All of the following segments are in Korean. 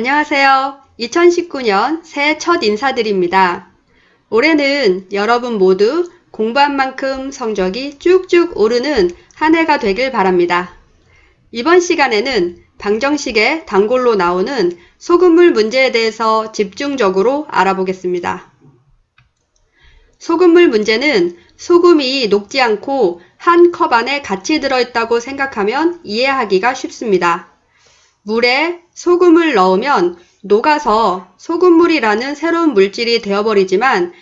안녕하세요. 2019년 새해 첫 인사드립니다. 올해는 여러분 모두 공부한 만큼 성적이 쭉쭉 오르는 한 해가 되길 바랍니다. 이번 시간에는 방정식의 단골로 나오는 소금물 문제에 대해서 집중적으로 알아보겠습니다. 소금물 문제는 소금이 녹지 않고 한 컵 안에 같이 들어있다고 생각하면 이해하기가 쉽습니다. 물에 소금을 넣으면 녹아서 소금물이라는 새로운 물질이 되어버리지만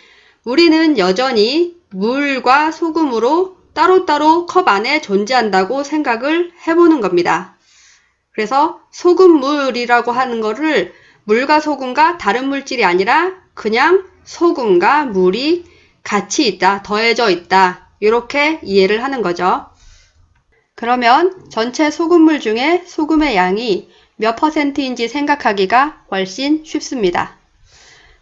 우리는 여전히 물과 소금으로 따로따로 컵 안에 존재한다고 생각을 해보는 겁니다. 그래서 소금물이라고 하는 거를 물과 소금과 다른 물질이 아니라 그냥 소금과 물이 같이 있다, 더해져 있다, 이렇게 이해를 하는 거죠. 그러면 전체 소금물 중에 소금의 양이 몇 %인지 생각하기가 훨씬 쉽습니다.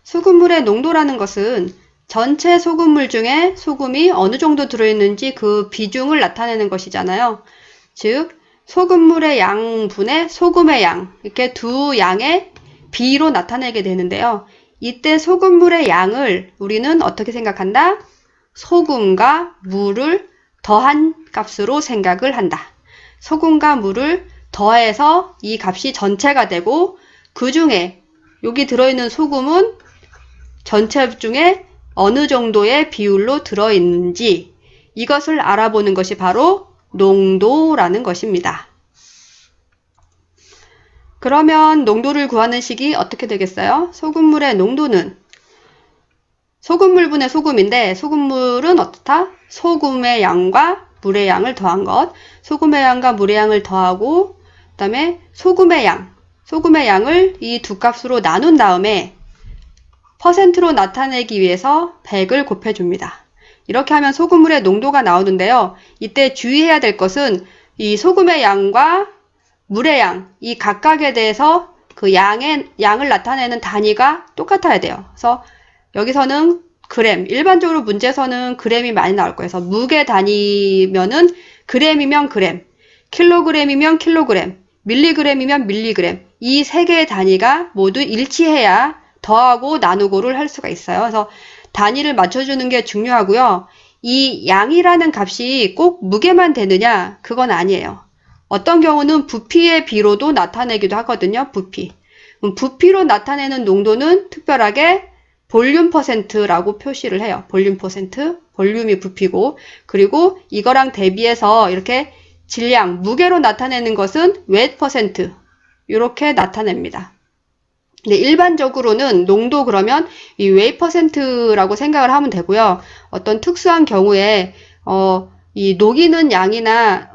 소금물의 농도라는 것은 전체 소금물 중에 소금이 어느 정도 들어있는지 그 비중을 나타내는 것이잖아요. 즉, 소금물의 양분의 소금의 양, 이렇게 두 양의 비로 나타내게 되는데요. 이때 소금물의 양을 우리는 어떻게 생각한다? 소금과 물을 더한 값으로 생각을 한다. 소금과 물을 더해서 이 값이 전체가 되고 그 중에 여기 들어있는 소금은 전체 중에 어느 정도의 비율로 들어있는지 이것을 알아보는 것이 바로 농도라는 것입니다. 그러면 농도를 구하는 식이 어떻게 되겠어요? 소금물의 농도는 소금물분의 소금인데 소금물은 어떻다? 소금의 양과 물의 양을 더한 것. 소금의 양과 물의 양을 더하고 그 다음에 소금의 양을 이 두 값으로 나눈 다음에 퍼센트로 나타내기 위해서 100을 곱해줍니다. 이렇게 하면 소금물의 농도가 나오는데요. 이때 주의해야 될 것은 이 소금의 양과 물의 양, 이 각각에 대해서 그 양을 나타내는 단위가 똑같아야 돼요. 그래서 여기서는 그램, 일반적으로 문제에서는 그램이 많이 나올 거예요. 그래서 무게 단위면은 그램이면 그램, 킬로그램이면 킬로그램, 밀리그램이면 밀리그램, 이 세 개의 단위가 모두 일치해야 더하고 나누고를 할 수가 있어요. 그래서 단위를 맞춰주는 게 중요하고요. 이 양이라는 값이 꼭 무게만 되느냐? 그건 아니에요. 어떤 경우는 부피의 비로도 나타내기도 하거든요. 부피로 나타내는 농도는 특별하게 볼륨 %라고 표시를 해요. 볼륨 %, 볼륨이 부피고, 그리고 이거랑 대비해서 이렇게 질량, 무게로 나타내는 것은 웨이트 %, 이렇게 나타냅니다. 근데 일반적으로는 농도 그러면 이 웨이트 %라고 생각을 하면 되고요. 어떤 특수한 경우에 이 녹이는 양이나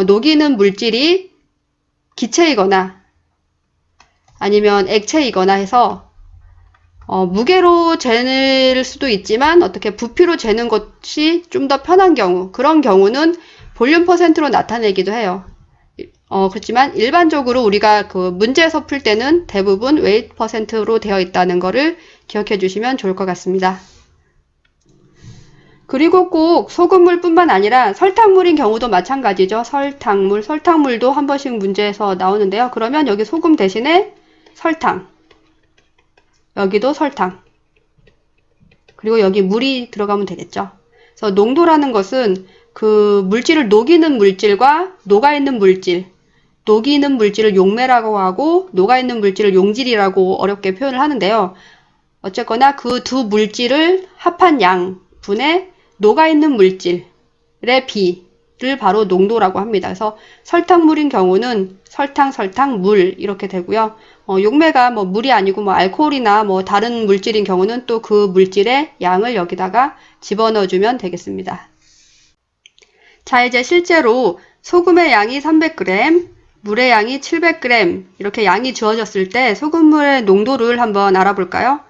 녹이는 물질이 기체이거나 아니면 액체이거나 해서 무게로 재는 수도 있지만 어떻게 부피로 재는 것이 좀 더 편한 경우, 그런 경우는 볼륨 %로 나타내기도 해요. 그렇지만 일반적으로 우리가 그 문제에서 풀 때는 대부분 웨이트 %로 되어 있다는 것을 기억해 주시면 좋을 것 같습니다. 그리고 꼭 소금물 뿐만 아니라 설탕물인 경우도 마찬가지죠. 설탕물도 한 번씩 문제에서 나오는데요. 그러면 여기 소금 대신에 설탕, 여기도 설탕, 그리고 여기 물이 들어가면 되겠죠. 그래서 농도라는 것은 그 물질을 녹이는 물질과 녹아있는 물질을 용매라고 하고 녹아있는 물질을 용질이라고 어렵게 표현을 하는데요. 어쨌거나 그 두 물질을 합한 양분의 녹아있는 물질의 비를 바로 농도라고 합니다. 그래서 설탕물인 경우는 설탕, 물 이렇게 되고요. 용매가 물이 아니고 알코올이나 다른 물질인 경우는 또 그 물질의 양을 여기다가 집어넣어주면 되겠습니다. 자, 이제 실제로 소금의 양이 300g, 물의 양이 700g 이렇게 양이 주어졌을 때 소금물의 농도를 한번 알아볼까요?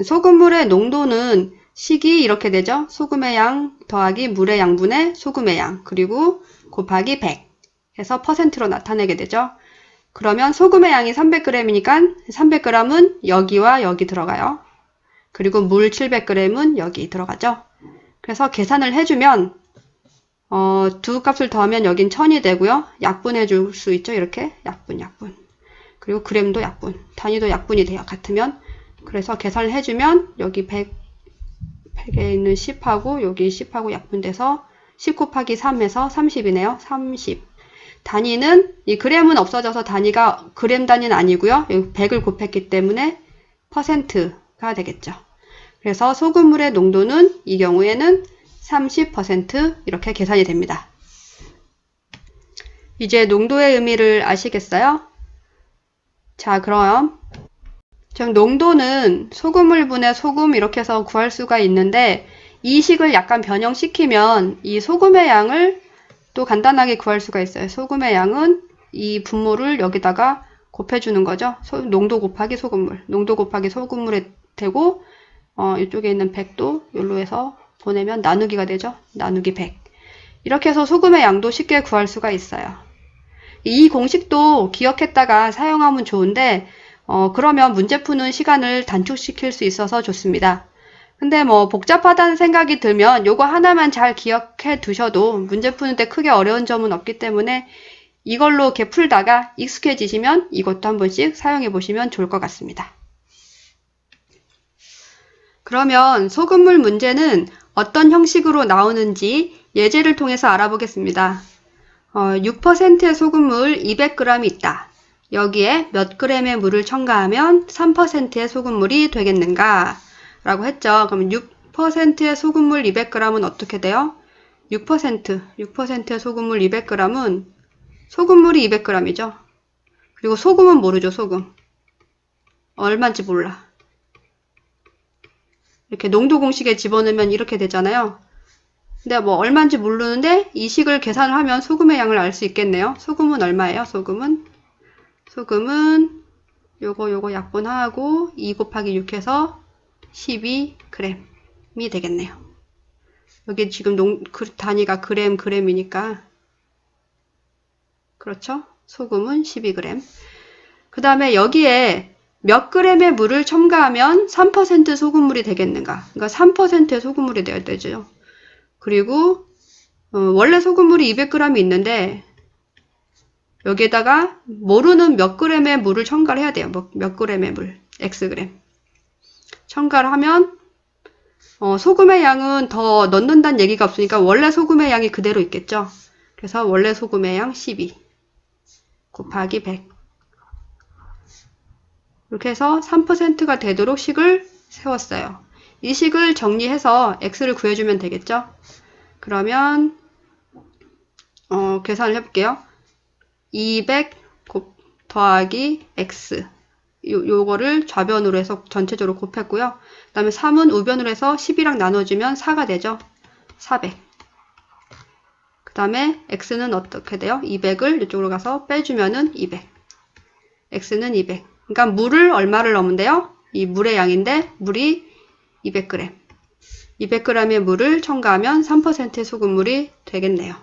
소금물의 농도는 식이 이렇게 되죠. 소금의 양 더하기 물의 양분의 소금의 양 그리고 곱하기 100 해서 %로 나타내게 되죠. 그러면 소금의 양이 300g이니까 300g은 여기와 여기 들어가요. 그리고 물 700g은 여기 들어가죠. 그래서 계산을 해주면 두 값을 더하면 여긴 1000이 되고요. 약분해 줄 수 있죠. 이렇게 약분. 그리고 그램도 약분, 단위도 약분이 돼요. 같으면. 그래서 계산을 해주면 여기 100에 있는 10하고 여기 10하고 약분돼서 10 곱하기 3해서 30이네요. 30. 단위는 이 그램은 없어져서 단위가 그램 단위는 아니고요. 여기 100을 곱했기 때문에 퍼센트가 되겠죠. 그래서 소금물의 농도는 이 경우에는 30% 이렇게 계산이 됩니다. 이제 농도의 의미를 아시겠어요? 자, 그럼 지금 농도는 소금물 분의 소금 이렇게 해서 구할 수가 있는데 이 식을 약간 변형시키면 이 소금의 양을 또 간단하게 구할 수가 있어요. 소금의 양은 이 분모를 여기다가 곱해주는 거죠. 농도 곱하기 소금물. 농도 곱하기 소금물에 되고 이쪽에 있는 100도 여기로 해서 보내면 나누기가 되죠. 나누기 100. 이렇게 해서 소금의 양도 쉽게 구할 수가 있어요. 이 공식도 기억했다가 사용하면 좋은데 그러면 문제 푸는 시간을 단축시킬 수 있어서 좋습니다. 근데 뭐 복잡하다는 생각이 들면 요거 하나만 잘 기억해 두셔도 문제 푸는데 크게 어려운 점은 없기 때문에 이걸로 이렇게 풀다가 익숙해지시면 이것도 한 번씩 사용해 보시면 좋을 것 같습니다. 그러면 소금물 문제는 어떤 형식으로 나오는지 예제를 통해서 알아보겠습니다. 6%의 소금물 200g이 있다. 여기에 몇 g의 물을 첨가하면 3%의 소금물이 되겠는가? 라고 했죠. 그럼 6%의 소금물 200g은 어떻게 돼요? 6%의 소금물 200g은 소금물이 200g이죠. 그리고 소금은 모르죠, 소금. 얼마인지 몰라. 이렇게 농도 공식에 집어넣으면 이렇게 되잖아요. 근데 뭐 얼마인지 모르는데 이 식을 계산을 하면 소금의 양을 알 수 있겠네요. 소금은 얼마예요? 소금은 요거 약분하고 2 곱하기 6 해서 12g이 되겠네요. 여기 지금 단위가 g이니까 그렇죠? 소금은 12g. 그 다음에 여기에 몇 g의 물을 첨가하면 3% 소금물이 되겠는가? 그러니까 3%의 소금물이 되어야 되죠. 그리고 원래 소금물이 200g이 있는데 여기에다가 모르는 몇 g의 물을 첨가를 해야 돼요. 몇 g의 물, xg. 첨가를 하면 소금의 양은 더 넣는다는 얘기가 없으니까 원래 소금의 양이 그대로 있겠죠. 그래서 원래 소금의 양 12 곱하기 100 이렇게 해서 3%가 되도록 식을 세웠어요. 이 식을 정리해서 x를 구해주면 되겠죠. 그러면 계산을 해볼게요. 200 더하기 x 요거를 좌변으로 해서 전체적으로 곱했고요. 그 다음에 3은 우변으로 해서 10이랑 나눠주면 4가 되죠. 400. 그 다음에 x는 어떻게 돼요? 200을 이쪽으로 가서 빼주면은 200. x는 200. 그러니까 물을 얼마를 넣으면 돼요? 이 물의 양인데 물이 200g. 200g의 물을 첨가하면 3%의 소금물이 되겠네요.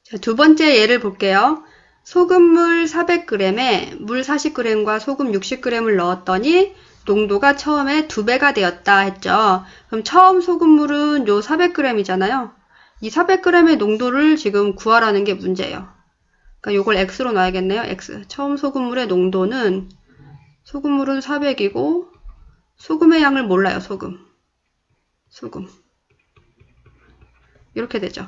자, 두 번째 예를 볼게요. 소금물 400g에 물 40g과 소금 60g을 넣었더니 농도가 처음에 2배가 되었다 했죠. 그럼 처음 소금물은 요 400g이잖아요. 이 400g의 농도를 지금 구하라는 게 문제예요. 그러니까 요걸 x로 놔야겠네요. x. 처음 소금물의 농도는 소금물은 400이고 소금의 양을 몰라요. 소금. 이렇게 되죠.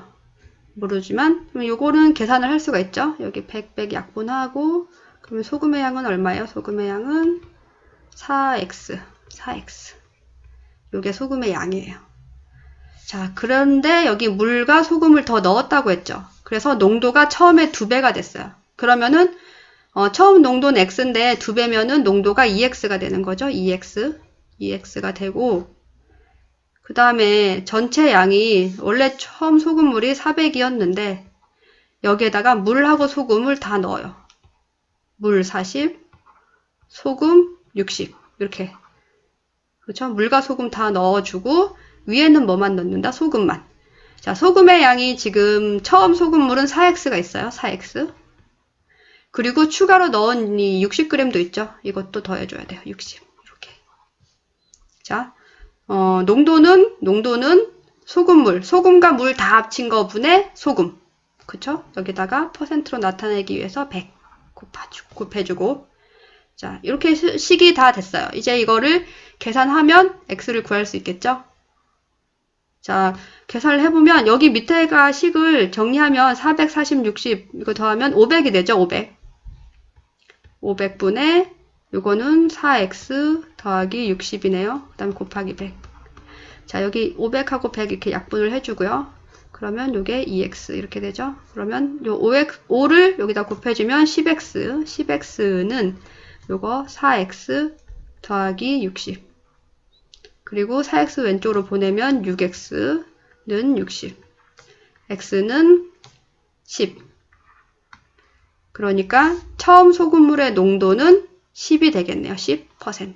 모르지만 요거는 계산을 할 수가 있죠. 여기 100 약분하고 그러면 소금의 양은 얼마예요? 소금의 양은 4x. 요게 소금의 양이에요. 자, 그런데 여기 물과 소금을 더 넣었다고 했죠. 그래서 농도가 처음에 2배가 됐어요. 그러면은 처음 농도는 x인데 2배면은 농도가 2x가 되는 거죠. 2x가 되고 그 다음에 전체 양이 원래 처음 소금물이 400이었는데 여기에다가 물하고 소금을 다 넣어요. 물 40, 소금 60 이렇게 그렇죠? 물과 소금 다 넣어주고 위에는 뭐만 넣는다? 소금만. 자, 소금의 양이 지금 처음 소금물은 4x가 있어요. 4x. 그리고 추가로 넣은 이 60g도 있죠. 이것도 더해줘야 돼요. 60 이렇게. 자. 농도는 소금과 물 다 합친 거 분의 소금. 그쵸? 여기다가 퍼센트로 나타내기 위해서 100 곱해주고. 자, 이렇게 식이 다 됐어요. 이제 이거를 계산하면 x를 구할 수 있겠죠? 자, 계산을 해보면 여기 밑에가 식을 정리하면 440, 60 이거 더하면 500이 되죠? 500. 500분의 요거는 4x 더하기 60이네요. 그 다음에 곱하기 100. 자, 여기 500하고 100 이렇게 약분을 해주고요. 그러면 요게 2x 이렇게 되죠. 그러면 요 5를 여기다 곱해주면 10x. 10x는 요거 4x 더하기 60. 그리고 4x 왼쪽으로 보내면 6x는 60. x는 10. 그러니까 처음 소금물의 농도는 10이 되겠네요. 10%.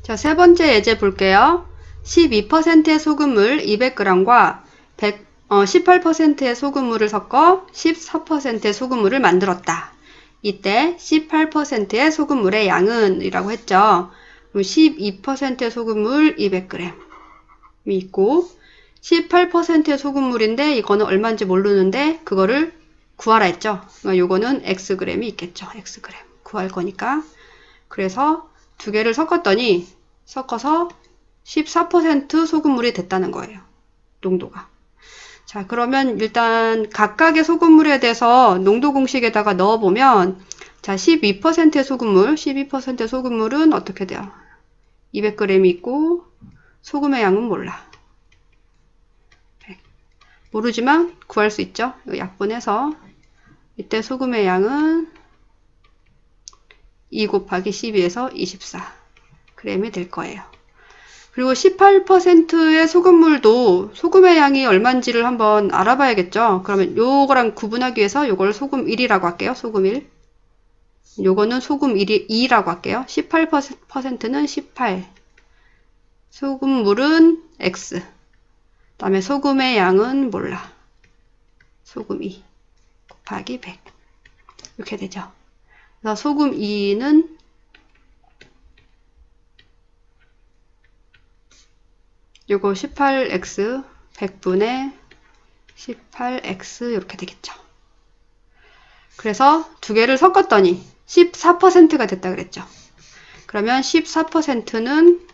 자, 세 번째 예제 볼게요. 12%의 소금물 200g과 18%의 소금물을 섞어 14%의 소금물을 만들었다. 이때 18%의 소금물의 양은 이라고 했죠. 12%의 소금물 200g이 있고 18%의 소금물인데 이거는 얼마인지 모르는데 그거를 구하라 했죠. 그러니까 요거는 xg이 있겠죠. xg 구할 거니까. 그래서 두 개를 섞어서 14% 소금물이 됐다는 거예요. 농도가. 자, 그러면 일단 각각의 소금물에 대해서 농도 공식에다가 넣어보면 자, 12%의 소금물, 12%의 소금물은 어떻게 돼요? 200g이 있고 소금의 양은 몰라. 100. 모르지만 구할 수 있죠. 약분해서 이때 소금의 양은 2 곱하기 12에서 24g이 될 거예요. 그리고 18%의 소금물도 소금의 양이 얼마인지를 한번 알아봐야겠죠. 그러면 요거랑 구분하기 위해서 요걸 소금 1이라고 할게요. 소금 1. 요거는 소금 2라고 할게요. 18%는 18. 소금물은 x. 그 다음에 소금의 양은 몰라. 소금 2 곱하기 100. 이렇게 되죠. 그래서 소금 2는 요거 18x 100분의 18x 이렇게 되겠죠. 그래서 두 개를 섞었더니 14%가 됐다 그랬죠. 그러면 14%는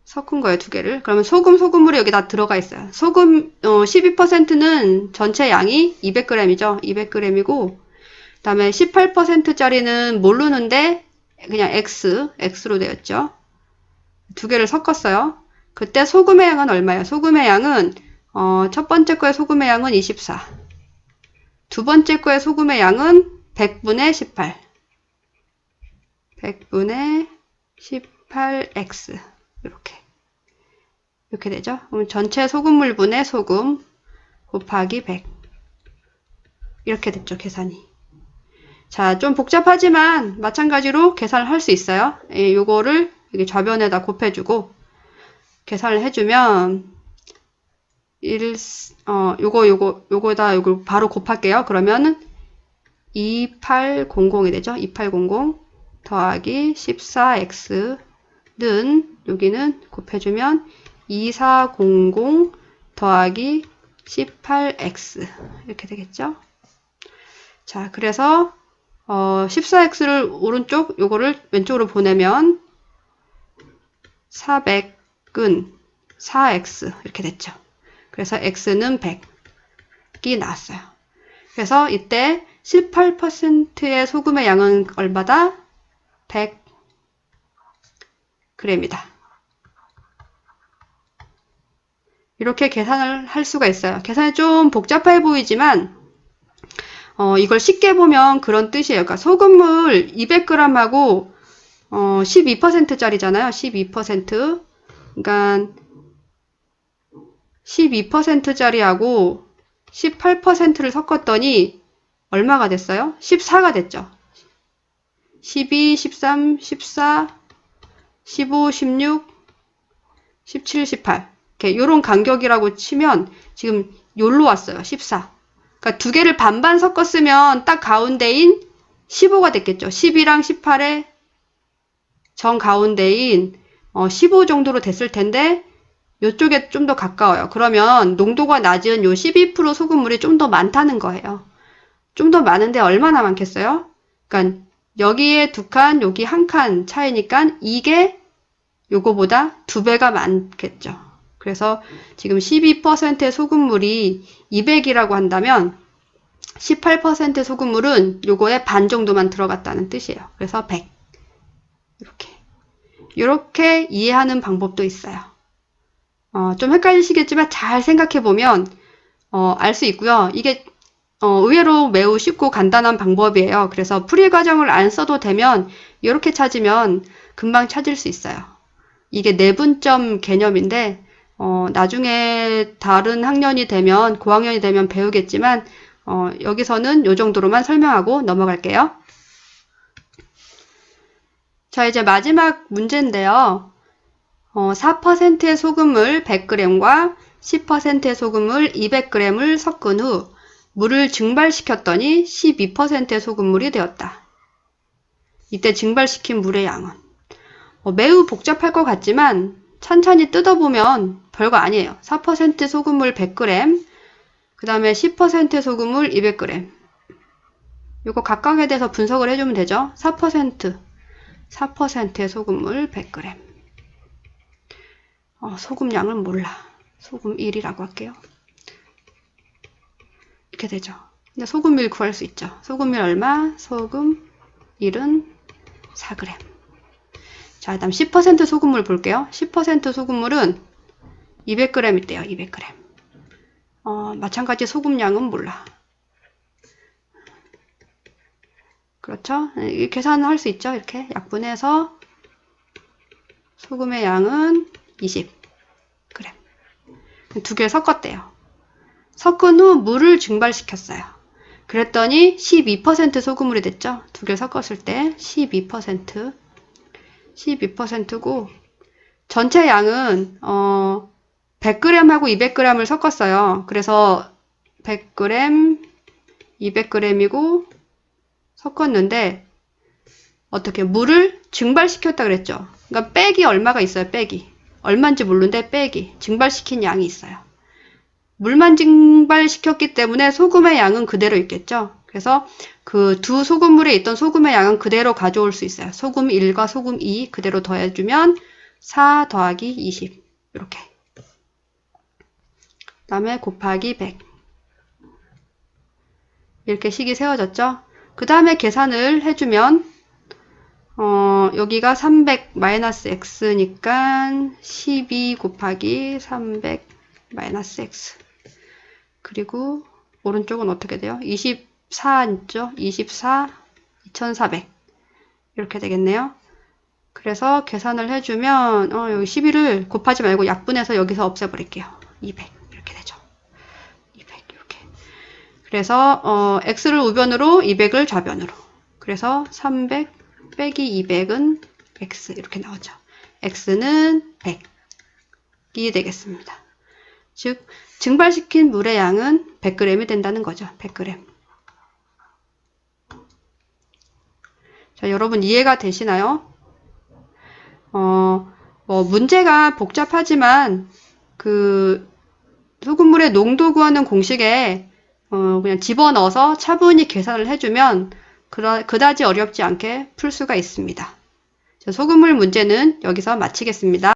섞은 거예요, 두 개를. 그러면 소금물이 여기 다 들어가 있어요. 12%는 전체 양이 200g이죠. 200g이고 그 다음에 18%짜리는 모르는데 그냥 x로 되었죠. 두 개를 섞었어요. 그때 소금의 양은 얼마예요? 소금의 양은 첫 번째 거의 소금의 양은 24. 두 번째 거의 소금의 양은 100분의 18. 100분의 18x 이렇게 되죠. 그럼 전체 소금물분의 소금 곱하기 100 이렇게 됐죠. 계산이. 자, 좀 복잡하지만 마찬가지로 계산을 할 수 있어요. 요거를 여기 좌변에다 곱해주고 계산을 해주면 요거다 요걸 바로 곱할게요. 그러면은 2800이 되죠. 2800 더하기 14x는 여기는 곱해주면 2400 더하기 18x 이렇게 되겠죠. 자, 그래서 14x를 오른쪽 요거를 왼쪽으로 보내면 400은 4x 이렇게 됐죠. 그래서 x는 100이 나왔어요. 그래서 이때 18%의 소금의 양은 얼마다? 100g이다. 이렇게 계산을 할 수가 있어요. 계산이 좀 복잡해 보이지만 이걸 쉽게 보면 그런 뜻이에요. 그러니까 소금물 200g하고 12%짜리잖아요. 12%. 그러니까 12%짜리하고 18%를 섞었더니 얼마가 됐어요? 14가 됐죠. 12, 13, 14, 15, 16, 17, 18 이렇게 요런 간격이라고 치면 지금 요로 왔어요. 14. 그러니까 두 개를 반반 섞었으면 딱 가운데인 15가 됐겠죠. 12랑 18의 정 가운데인 15 정도로 됐을 텐데 요쪽에 좀 더 가까워요. 그러면 농도가 낮은 요 12% 소금물이 좀 더 많다는 거예요. 좀 더 많은데 얼마나 많겠어요? 그러니까 여기에 2칸, 여기 1칸 차이니까 이게 요거보다 2배가 많겠죠. 그래서 지금 12%의 소금물이 200이라고 한다면 18% 소금물은 요거의 반 정도만 들어갔다는 뜻이에요. 그래서 100. 이렇게 이해하는 방법도 있어요. 좀 헷갈리시겠지만 잘 생각해보면 알 수 있고요. 이게 의외로 매우 쉽고 간단한 방법이에요. 그래서 풀이 과정을 안 써도 되면 이렇게 찾으면 금방 찾을 수 있어요. 이게 내분점 개념인데 나중에 다른 학년이 되면 고학년이 되면 배우겠지만 여기서는 이 정도로만 설명하고 넘어갈게요. 자, 이제 마지막 문제인데요. 4%의 소금물 100g과 10%의 소금물 200g을 섞은 후 물을 증발시켰더니 12%의 소금물이 되었다. 이때 증발시킨 물의 양은 매우 복잡할 것 같지만 천천히 뜯어보면 별거 아니에요. 4% 소금물 100g, 그 다음에 10% 소금물 200g. 이거 각각에 대해서 분석을 해주면 되죠. 4%의 소금물 100g. 소금량은 몰라. 소금 1이라고 할게요. 이렇게 되죠. 근데 소금밀 구할 수 있죠. 소금밀 얼마? 소금 1은 4g. 자, 다음 10% 소금물 볼게요. 10% 소금물은 200g 있대요. 200g. 마찬가지 소금량은 몰라. 그렇죠? 이 계산을 할 수 있죠. 이렇게 약분해서 소금의 양은 20g. 두 개를 섞었대요. 섞은 후 물을 증발시켰어요. 그랬더니 12% 소금물이 됐죠. 두 개를 섞었을 때 12%고 전체 양은 100g하고 200g을 섞었어요. 그래서 100g, 200g이고 섞었는데 어떻게 물을 증발시켰다 그랬죠. 그러니까 백이 얼마가 있어요. 백이. 얼마인지 모르는데 백이. 증발시킨 양이 있어요. 물만 증발시켰기 때문에 소금의 양은 그대로 있겠죠. 그래서 그 두 소금물에 있던 소금의 양은 그대로 가져올 수 있어요. 소금 1과 소금 2 그대로 더해주면 4 더하기 20 이렇게. 그 다음에 곱하기 100 이렇게 식이 세워졌죠. 그 다음에 계산을 해주면 여기가 300 마이너스 x니까 12 곱하기 300 마이너스 x 그리고 오른쪽은 어떻게 돼요? 24 있죠? 24 2400 이렇게 되겠네요. 그래서 계산을 해주면 여기 12를 곱하지 말고 약분해서 여기서 없애버릴게요. 200 이렇게 되죠. 200 이렇게. 그래서 x를 우변으로 200을 좌변으로. 그래서 300 빼기 200은 x 이렇게 나오죠. x는 100이 되겠습니다. 즉 증발시킨 물의 양은 100g이 된다는 거죠. 100g. 자, 여러분 이해가 되시나요? 문제가 복잡하지만 그 소금물의 농도 구하는 공식에 그냥 집어넣어서 차분히 계산을 해주면 그다지 어렵지 않게 풀 수가 있습니다. 자, 소금물 문제는 여기서 마치겠습니다.